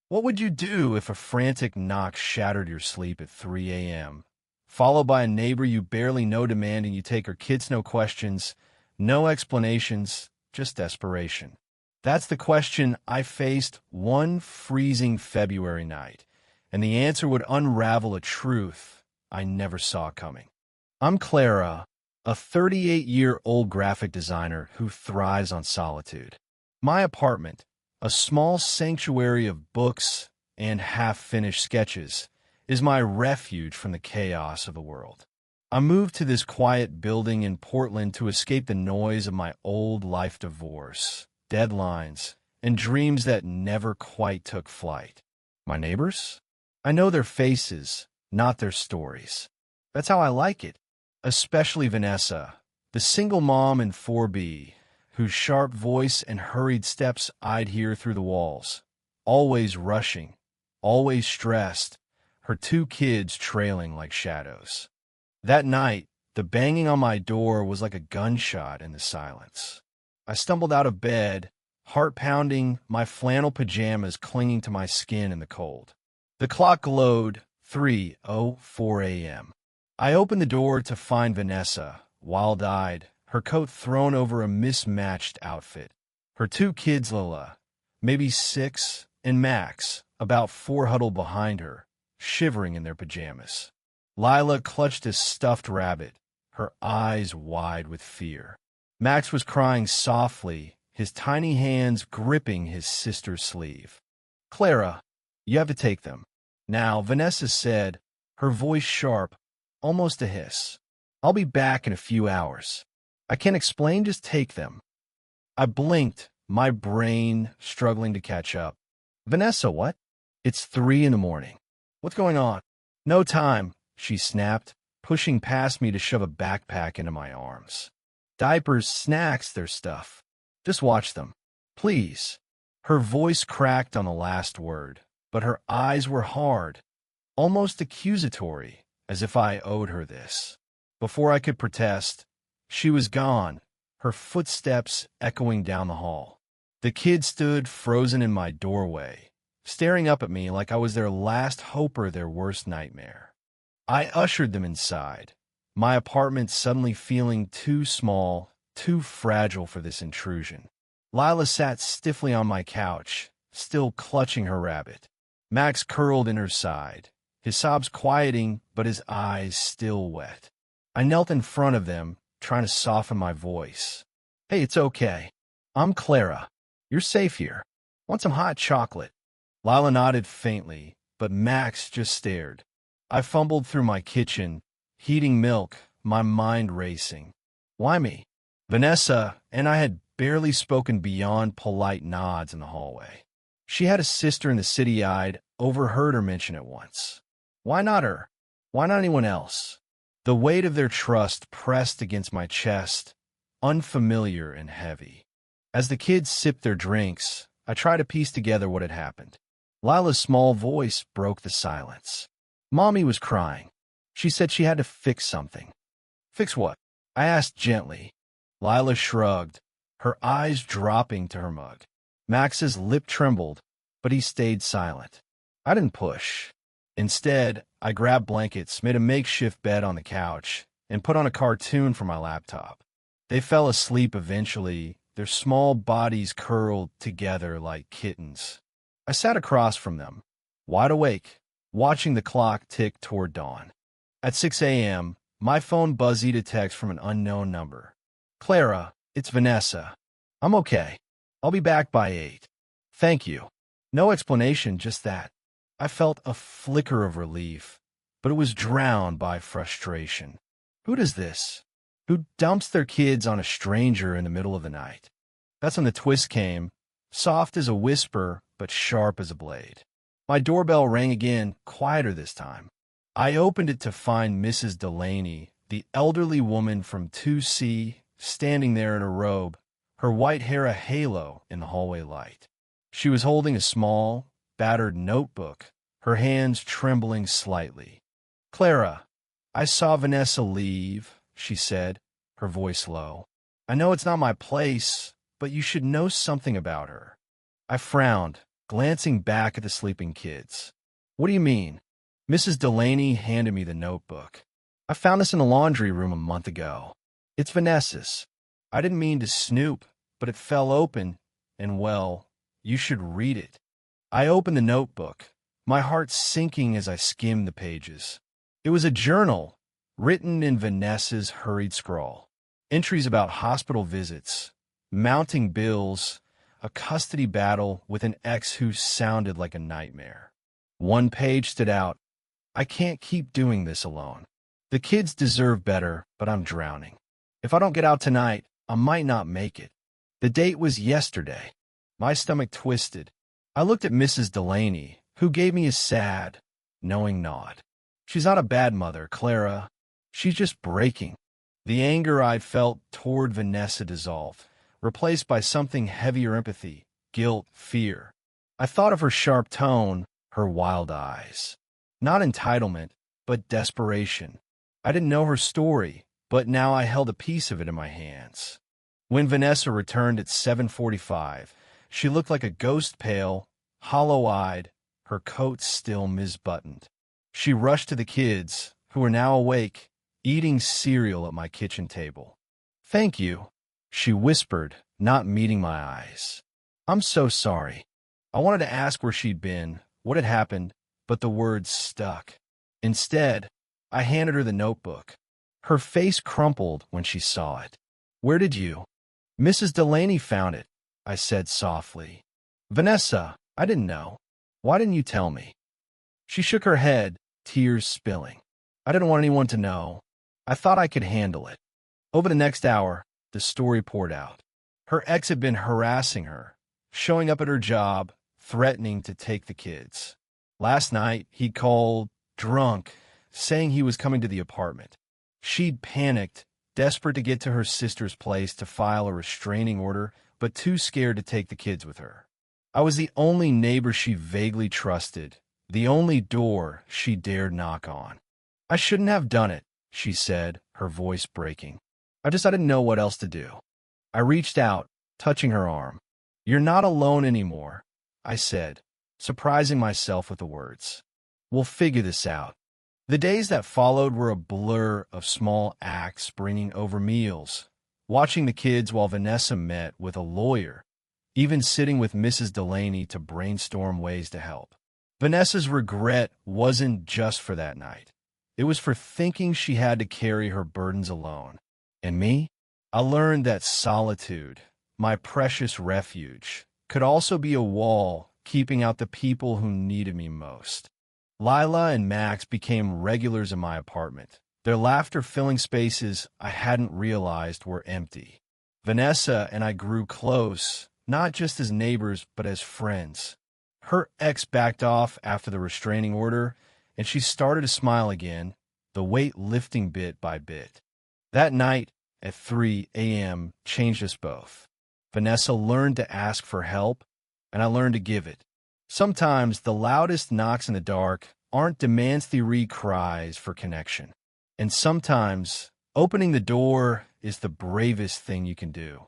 What would you do if a frantic knock shattered your sleep at 3 a.m., followed by a neighbor you barely know demanding you take her kids? No questions, no explanations, just desperation. That's the question I faced one freezing February night, and the answer would unravel a truth I never saw coming. I'm Clara, a 38-year-old graphic designer who thrives on solitude. My apartment, a small sanctuary of books and half-finished sketches, is my refuge from the chaos of the world. I moved to this quiet building in Portland to escape the noise of my old life divorce, deadlines, and dreams that never quite took flight. My neighbors? I know their faces, not their stories. That's how I like it, especially Vanessa, the single mom in 4B, whose sharp voice and hurried steps I'd hear through the walls. Always rushing, always stressed, her 2 kids trailing like shadows. That night, the banging on my door was like a gunshot in the silence. I stumbled out of bed, heart pounding, my flannel pajamas clinging to my skin in the cold. The clock glowed 3:04 a.m. I opened the door to find Vanessa, wild-eyed, her coat thrown over a mismatched outfit. Her 2 kids, Lola, maybe 6, and Max, about 4, huddled behind her, shivering in their pajamas. Lila clutched a stuffed rabbit, her eyes wide with fear. Max was crying softly, his tiny hands gripping his sister's sleeve. "Clara, you have to take them." "Now," Vanessa said, her voice sharp, almost a hiss. "I'll be back in a few hours. I can't explain, just take them." I blinked, my brain struggling to catch up. "Vanessa, what?" "It's 3 in the morning. What's going on?" "No time," she snapped, pushing past me to shove a backpack into my arms. "Diapers, snacks, their stuff. Just watch them. Please." Her voice cracked on the last word, but her eyes were hard, almost accusatory, as if I owed her this. Before I could protest, she was gone, her footsteps echoing down the hall. The kids stood frozen in my doorway, staring up at me like I was their last hope or their worst nightmare. I ushered them inside, my apartment suddenly feeling too small, too fragile for this intrusion. Lila sat stiffly on my couch, still clutching her rabbit. Max curled in her side, his sobs quieting, but his eyes still wet. I knelt in front of them, trying to soften my voice. "Hey, it's okay. I'm Clara. You're safe here. Want some hot chocolate?" Lila nodded faintly, but Max just stared. I fumbled through my kitchen, heating milk, my mind racing. "Why me?" Vanessa and I had barely spoken beyond polite nods in the hallway. She had a sister in the city. I'd overheard her mention it once. Why not her? Why not anyone else? The weight of their trust pressed against my chest, unfamiliar and heavy. As the kids sipped their drinks, I tried to piece together what had happened. Lila's small voice broke the silence. "Mommy was crying. She said she had to fix something." "Fix what?" I asked gently. Lila shrugged, her eyes dropping to her mug. Max's lip trembled, but he stayed silent. I didn't push. Instead, I grabbed blankets, made a makeshift bed on the couch, and put on a cartoon for my laptop. They fell asleep eventually, their small bodies curled together like kittens. I sat across from them, wide awake, watching the clock tick toward dawn. At 6 a.m., my phone buzzed a text from an unknown number. "Clara, it's Vanessa. I'm okay. I'll be back by 8. Thank you." No explanation, just that. I felt a flicker of relief, but it was drowned by frustration. Who does this? Who dumps their kids on a stranger in the middle of the night? That's when the twist came, soft as a whisper, but sharp as a blade. My doorbell rang again, quieter this time. I opened it to find Mrs. Delaney, the elderly woman from 2C, standing there in a robe, her white hair a halo in the hallway light. She was holding a small, battered notebook, her hands trembling slightly. "Clara, I saw Vanessa leave," she said, her voice low. "I know it's not my place, but you should know something about her." I frowned, glancing back at the sleeping kids. "What do you mean?" Mrs. Delaney handed me the notebook. "I found this in the laundry room a month ago. It's Vanessa's. I didn't mean to snoop, but it fell open, and well, you should read it." I opened the notebook, my heart sinking as I skimmed the pages. It was a journal, written in Vanessa's hurried scrawl. Entries about hospital visits, mounting bills, a custody battle with an ex who sounded like a nightmare. One page stood out. "I can't keep doing this alone. The kids deserve better, but I'm drowning. If I don't get out tonight, I might not make it." The date was yesterday. My stomach twisted. I looked at Mrs. Delaney, who gave me a sad, knowing nod. "She's not a bad mother, Clara. She's just breaking." The anger I felt toward Vanessa dissolved, replaced by something heavier: empathy, guilt, fear. I thought of her sharp tone, her wild eyes. Not entitlement, but desperation. I didn't know her story, but now I held a piece of it in my hands. When Vanessa returned at 7:45, she looked like a ghost, pale, hollow-eyed, her coat still misbuttoned. She rushed to the kids, who were now awake, eating cereal at my kitchen table. "Thank you," she whispered, not meeting my eyes. "I'm so sorry." I wanted to ask where she'd been, what had happened, but the words stuck. Instead, I handed her the notebook. Her face crumpled when she saw it. "Where did you?" "Mrs. Delaney found it," I said softly. "Vanessa, I didn't know. Why didn't you tell me?" She shook her head, tears spilling. "I didn't want anyone to know. I thought I could handle it." Over the next hour, the story poured out. Her ex had been harassing her, showing up at her job, threatening to take the kids. Last night, he called, drunk, saying he was coming to the apartment. She'd panicked, desperate to get to her sister's place to file a restraining order, but too scared to take the kids with her. I was the only neighbor she vaguely trusted, the only door she dared knock on. "I shouldn't have done it," she said, her voice breaking. I didn't know what else to do." I reached out, touching her arm. "You're not alone anymore," I said, surprising myself with the words. "We'll figure this out." The days that followed were a blur of small acts bringing over meals, watching the kids while Vanessa met with a lawyer, even sitting with Mrs. Delaney to brainstorm ways to help. Vanessa's regret wasn't just for that night. It was for thinking she had to carry her burdens alone. And me? I learned that solitude, my precious refuge, could also be a wall keeping out the people who needed me most. Lila and Max became regulars in my apartment, their laughter filling spaces I hadn't realized were empty. Vanessa and I grew close, not just as neighbors, but as friends. Her ex backed off after the restraining order, and she started to smile again, the weight lifting bit by bit. That night, at 3 a.m., changed us both. Vanessa learned to ask for help, and I learned to give it. Sometimes the loudest knocks in the dark aren't demand-theory cries for connection. And sometimes opening the door is the bravest thing you can do.